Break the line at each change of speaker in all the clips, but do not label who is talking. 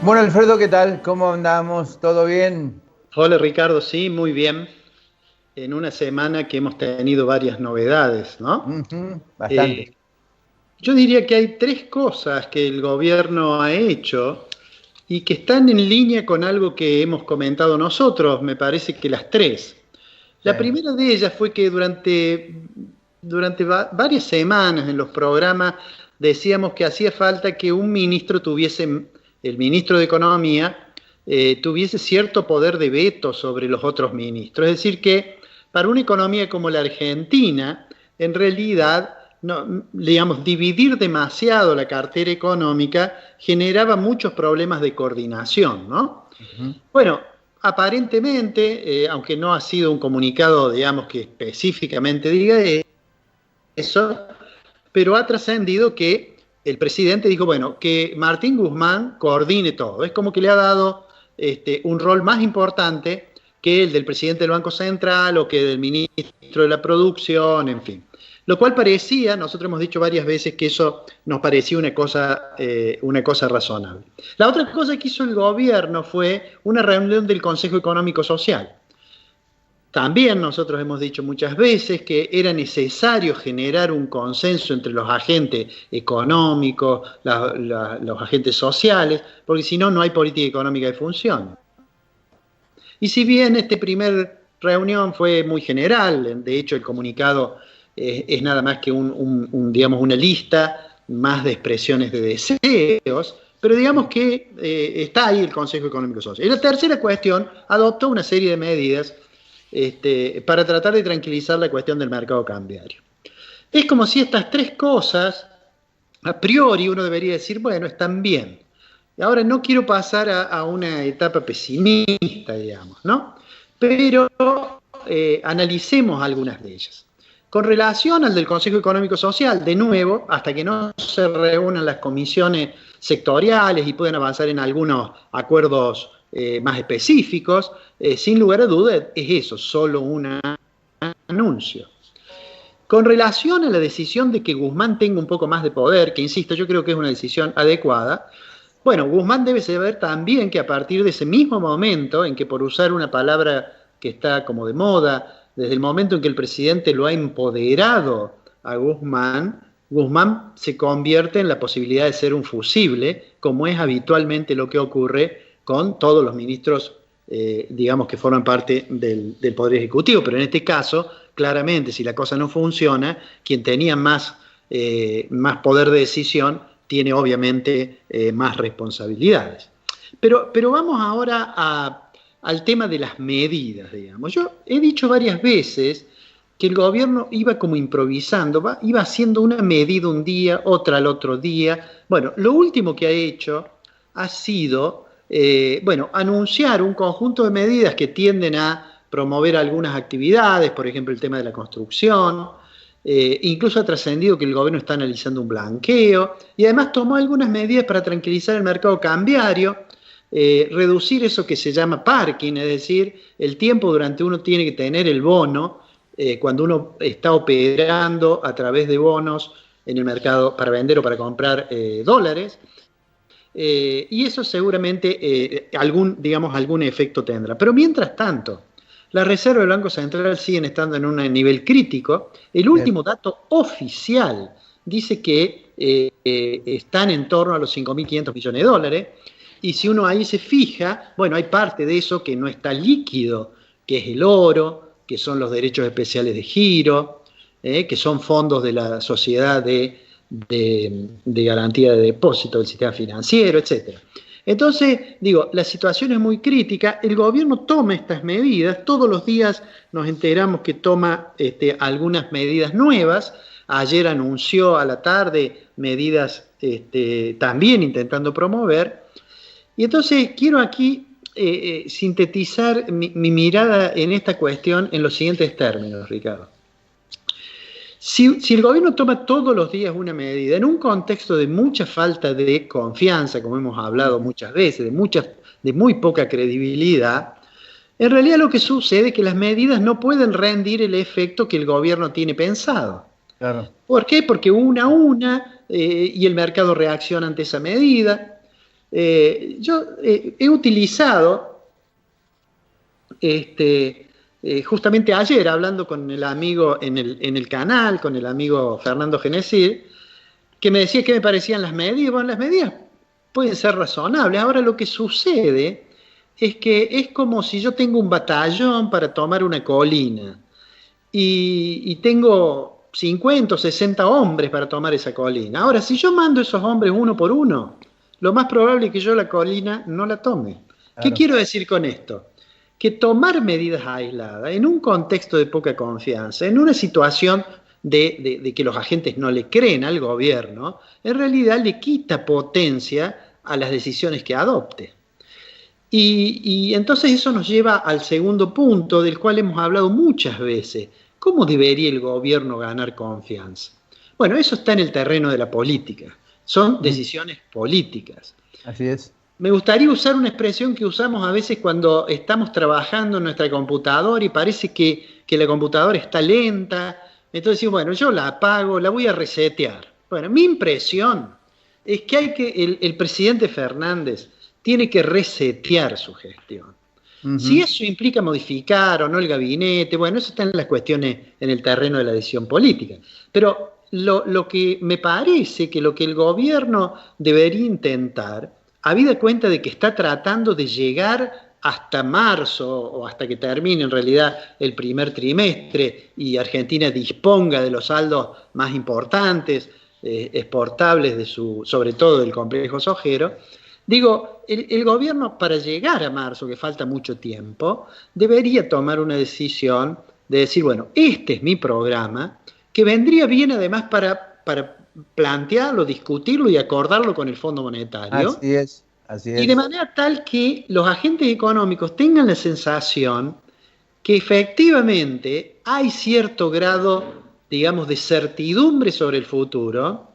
Bueno, Alfredo, ¿qué tal? ¿Cómo andamos? ¿Todo bien?
Hola Ricardo, sí, muy bien. En una semana que hemos tenido varias novedades, ¿no?
Ujú, bastante.
Eh, yo diría que hay tres cosas que el gobierno ha hecho y que están en línea con algo que hemos comentado nosotros, me parece que las tres.
Sí,
La primera de ellas fue que durante varias semanas en los programas decíamos que hacía falta que un ministro tuviese, el ministro de Economía, tuviese cierto poder de veto sobre los otros ministros. Es decir, que para una economía como la Argentina, en realidad, no, digamos, dividir demasiado la cartera económica generaba muchos problemas de coordinación, ¿no?
ujú.
Bueno, aparentemente, aunque no ha sido un comunicado, digamos, que específicamente diga eso, pero ha trascendido que el presidente dijo, bueno, que Martín Guzmán coordine todo. Es como que le ha dado un rol más importante que el del presidente del Banco Central o que del ministro de la Producción, en fin. Lo cual parecía, nosotros hemos dicho varias veces que eso nos parecía una cosa razonable. La otra cosa que hizo el gobierno fue una reunión del Consejo Económico Social. También nosotros hemos dicho muchas veces que era necesario generar un consenso entre los agentes económicos, los agentes sociales, porque si no, no hay política económica que funcione. Y si bien esta primera reunión fue muy general, de hecho el comunicado es nada más que digamos, una lista más de expresiones de deseos, pero digamos que está ahí el Consejo Económico Social. Y la tercera cuestión adoptó una serie de medidas para tratar de tranquilizar la cuestión del mercado cambiario. Es como si estas tres cosas, a priori uno debería decir, bueno, están bien. Ahora no quiero pasar a una etapa pesimista, digamos, ¿no? Pero analicemos algunas de ellas. Con relación al del Consejo Económico Social, de nuevo, hasta que no se reúnan las comisiones sectoriales y puedan avanzar en algunos acuerdos más específicos, sin lugar a dudas es eso, solo un anuncio. Con relación a la decisión de que Guzmán tenga un poco más de poder, que insisto, yo creo que es una decisión adecuada, bueno, Guzmán debe saber también que a partir de ese mismo momento, en que por usar una palabra que está como de moda, desde el momento en que el presidente lo ha empoderado a Guzmán, Guzmán se convierte en la posibilidad de ser un fusible, como es habitualmente lo que ocurre con todos los ministros, digamos, que forman parte del Poder Ejecutivo. Pero en este caso, claramente, si la cosa no funciona, quien tenía más poder de decisión tiene obviamente más responsabilidades. Pero vamos ahora al tema de las medidas, digamos. Yo he dicho varias veces que el gobierno iba como improvisando, iba haciendo una medida un día, otra al otro día. Bueno, lo último que ha hecho ha sido, bueno, anunciar un conjunto de medidas que tienden a promover algunas actividades, por ejemplo, el tema de la construcción, incluso ha trascendido que el gobierno está analizando un blanqueo y además tomó algunas medidas para tranquilizar el mercado cambiario, reducir eso que se llama parking, es decir, el tiempo durante uno tiene que tener el bono cuando uno está operando a través de bonos en el mercado para vender o para comprar dólares. Y eso seguramente digamos, algún efecto tendrá. Pero mientras tanto, las reservas del Banco Central siguen estando en un nivel crítico. El
Bien.
último dato oficial dice que están en torno a los 5.500 millones de dólares. Y si uno ahí se fija, bueno, hay parte de eso que no está líquido, que es el oro, que son los derechos especiales de giro, que son fondos de la sociedad de garantía de depósito del sistema financiero, etcétera. Entonces, digo, la situación es muy crítica, el gobierno toma estas medidas, todos los días nos enteramos que toma algunas medidas nuevas, ayer anunció a la tarde medidas también intentando promover, y entonces quiero aquí sintetizar mi mirada en esta cuestión en los siguientes términos, Ricardo. Si el gobierno toma todos los días una medida en un contexto de mucha falta de confianza, como hemos hablado muchas veces, de muy poca credibilidad, en realidad lo que sucede es que las medidas no pueden rendir el efecto que el gobierno tiene pensado.
Claro.
¿Por qué? Porque una a una y el mercado reacciona ante esa medida. Yo he utilizado, justamente ayer, hablando con el amigo en el canal, con el amigo Fernando Genesir, que me decía qué me parecían las medidas. Bueno, las medidas pueden ser razonables. Ahora lo que sucede es que es como si yo tengo un batallón para tomar una colina y tengo 50 o 60 hombres para tomar esa colina. Ahora, si yo mando esos hombres uno por uno, lo más probable es que yo la colina no la tome. ¿Qué
Claro.
quiero decir con esto? Que tomar medidas aisladas en un contexto de poca confianza, en una situación de que los agentes no le creen al gobierno, en realidad le quita potencia a las decisiones que adopte. Y entonces eso nos lleva al segundo punto del cual hemos hablado muchas veces. ¿Cómo debería el gobierno ganar confianza? Bueno, eso está en el terreno de la política. Son decisiones políticas.
Así es.
Me gustaría usar una expresión que usamos a veces cuando estamos trabajando en nuestra computadora y parece que la computadora está lenta. Entonces decimos, bueno, yo la apago, la voy a resetear. Bueno, mi impresión es que el presidente Fernández tiene que resetear su gestión. Si eso implica modificar o no el gabinete, bueno, eso está en las cuestiones en el terreno de la decisión política. Pero lo que me parece que lo que el gobierno debería intentar, habida cuenta de que está tratando de llegar hasta marzo o hasta que termine en realidad el primer trimestre y Argentina disponga de los saldos más importantes, exportables sobre todo del complejo sojero, digo, el gobierno para llegar a marzo, que falta mucho tiempo, debería tomar una decisión de decir, bueno, este es mi programa, que vendría bien además para plantearlo, discutirlo y acordarlo con el Fondo Monetario.
Así es, así es.
Y de manera tal que los agentes económicos tengan la sensación que efectivamente hay cierto grado, digamos, de certidumbre sobre el futuro.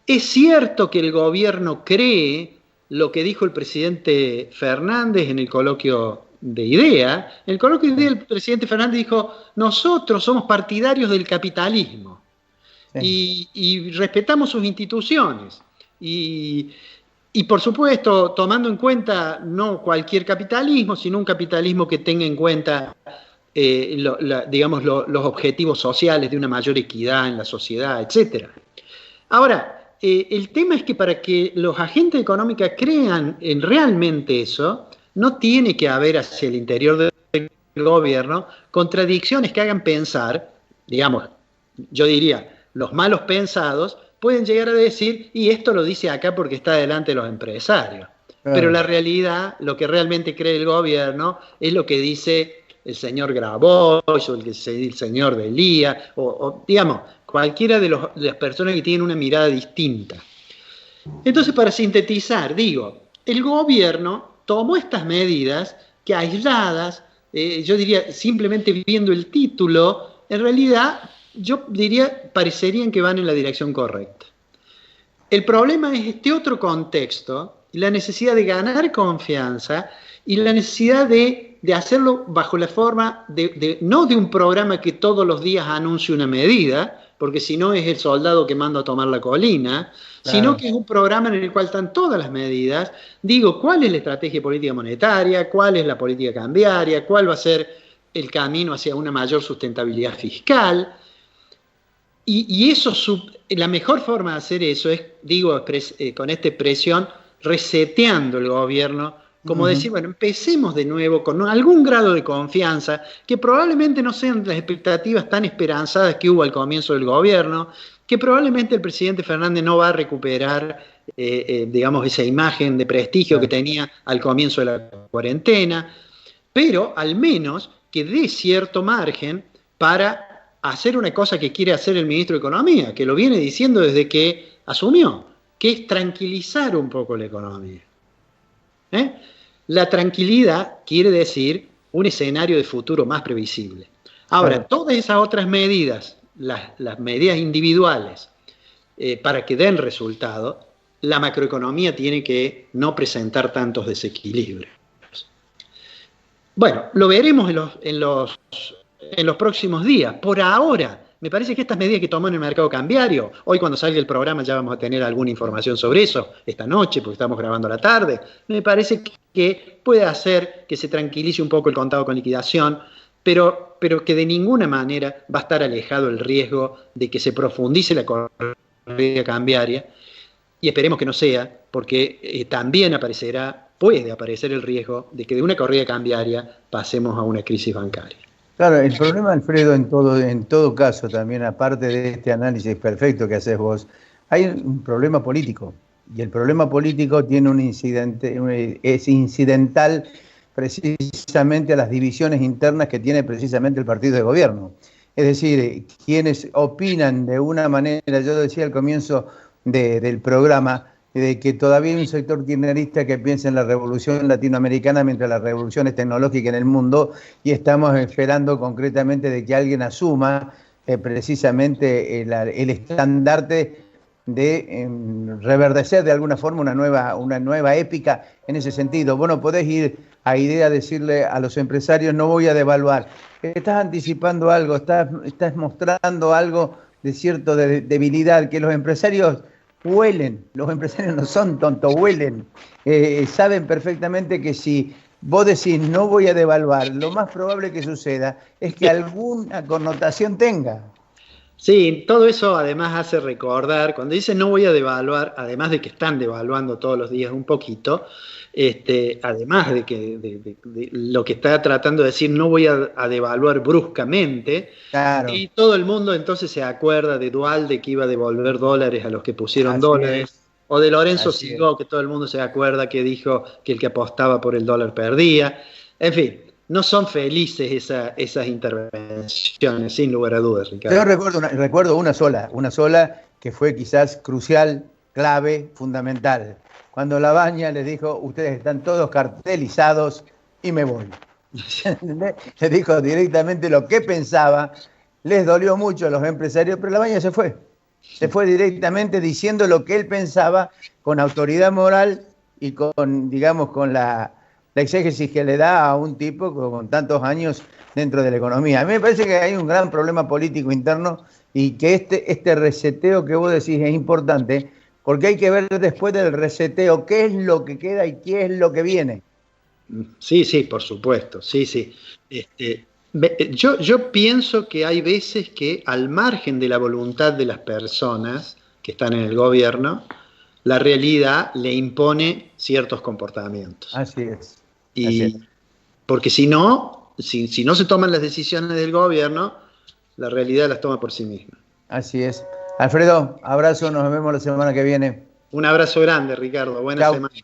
Es cierto que el gobierno cree lo que dijo el presidente Fernández en el coloquio de IDEA. En el coloquio de IDEA el presidente Fernández dijo, nosotros somos partidarios del capitalismo y respetamos sus instituciones. Y por supuesto, tomando en cuenta no cualquier capitalismo, sino un capitalismo que tenga en cuenta digamos, los objetivos sociales de una mayor equidad en la sociedad, etc. Ahora, el tema es que para que los agentes económicos crean en realmente eso, no tiene que haber hacia el interior del gobierno contradicciones que hagan pensar, digamos, yo diría, los malos pensados pueden llegar a decir, y esto lo dice acá porque está delante de los empresarios. Pero la realidad, lo que realmente cree el gobierno, es lo que dice el señor Grabois o el señor Delía, o digamos, cualquiera de las personas que tienen una mirada distinta. Entonces, para sintetizar, digo, el gobierno tomó estas medidas que aisladas, yo diría, simplemente viendo el título, en realidad, yo diría, parecerían que van en la dirección correcta. El problema es este otro contexto, la necesidad de ganar confianza y la necesidad de hacerlo bajo la forma no de un programa que todos los días anuncie una medida, porque si no es el soldado que manda a tomar la colina, claro, sino que es un programa en el cual están todas las medidas. Digo, ¿cuál es la estrategia política monetaria? ¿Cuál es la política cambiaria? ¿Cuál va a ser el camino hacia una mayor sustentabilidad fiscal? Y eso, la mejor forma de hacer eso es, digo, con esta expresión, reseteando el gobierno, como decir, bueno, empecemos de nuevo con algún grado de confianza, que probablemente no sean las expectativas tan esperanzadas que hubo al comienzo del gobierno, que probablemente el presidente Fernández no va a recuperar, digamos, esa imagen de prestigio que tenía al comienzo de la cuarentena, pero al menos que dé cierto margen para hacer una cosa que quiere hacer el ministro de Economía, que lo viene diciendo desde que asumió, que es tranquilizar un poco la economía. La tranquilidad quiere decir un escenario de futuro más previsible. Ahora, todas esas otras medidas, las medidas individuales, para que den resultado, la macroeconomía tiene que no presentar tantos desequilibrios. Bueno, lo veremos en los próximos días. Por ahora, Me parece que estas medidas que tomó en el mercado cambiario, hoy cuando salga el programa ya vamos a tener alguna información sobre eso, esta noche, porque estamos grabando a la tarde, me parece que puede hacer que se tranquilice un poco el contado con liquidación, pero que de ninguna manera va a estar alejado el riesgo de que se profundice la corrida cambiaria, y esperemos que no sea, porque también puede aparecer el riesgo de que de una corrida cambiaria pasemos a una crisis bancaria.
Claro, el problema, Alfredo, en todo caso, también aparte de este análisis perfecto que haces vos, hay un problema político. Y el problema político tiene un incidente, es incidental precisamente a las divisiones internas que tiene precisamente el partido de gobierno. Es decir, quienes opinan de una manera, yo decía al comienzo del programa, de que todavía hay un sector kirchnerista que piensa en la revolución latinoamericana mientras la revolución es tecnológica en el mundo, y estamos esperando concretamente de que alguien asuma precisamente el estandarte de reverdecer de alguna forma una nueva épica en ese sentido. Vos no podés ir a idea decirle a los empresarios no voy a devaluar. Estás anticipando algo, estás mostrando algo de cierta debilidad que los empresarios huelen. Los empresarios no son tontos, huelen. Saben perfectamente que si vos decís no voy a devaluar, lo más probable que suceda es que alguna connotación tenga.
Sí, todo eso además hace recordar, cuando dicen no voy a devaluar, además de que están devaluando todos los días un poquito, además de lo que está tratando de decir no voy a devaluar bruscamente,
Claro.
y todo el mundo entonces se acuerda de Duhalde que iba a devolver dólares a los que pusieron
Así
dólares,
es.
o de Lorenzo
Así
Sigó, que todo el mundo se acuerda que dijo que el que apostaba por el dólar perdía. En fin, no son felices esas intervenciones, sin lugar a dudas, Ricardo.
Yo recuerdo una sola que fue quizás crucial, clave, fundamental. Cuando Labaña les dijo, ustedes están todos cartelizados y me voy. Les dijo directamente lo que pensaba, les dolió mucho a los empresarios, pero Labaña se fue. Se fue directamente diciendo lo que él pensaba, con autoridad moral y con, digamos, con la exégesis que le da a un tipo con tantos años dentro de la economía. A mí me parece que hay un gran problema político interno y que este reseteo que vos decís es importante, porque hay que ver después del reseteo qué es lo que queda y qué es lo que viene.
Sí, sí, por supuesto, sí, sí. Yo pienso que hay veces que al margen de la voluntad de las personas que están en el gobierno, la realidad le impone ciertos comportamientos.
Así es.
Porque si no se toman las decisiones del gobierno, la realidad las toma por sí misma.
Así es. Alfredo, abrazo, nos vemos la semana que viene.
Un abrazo grande, Ricardo. Buena
Chau.
semana.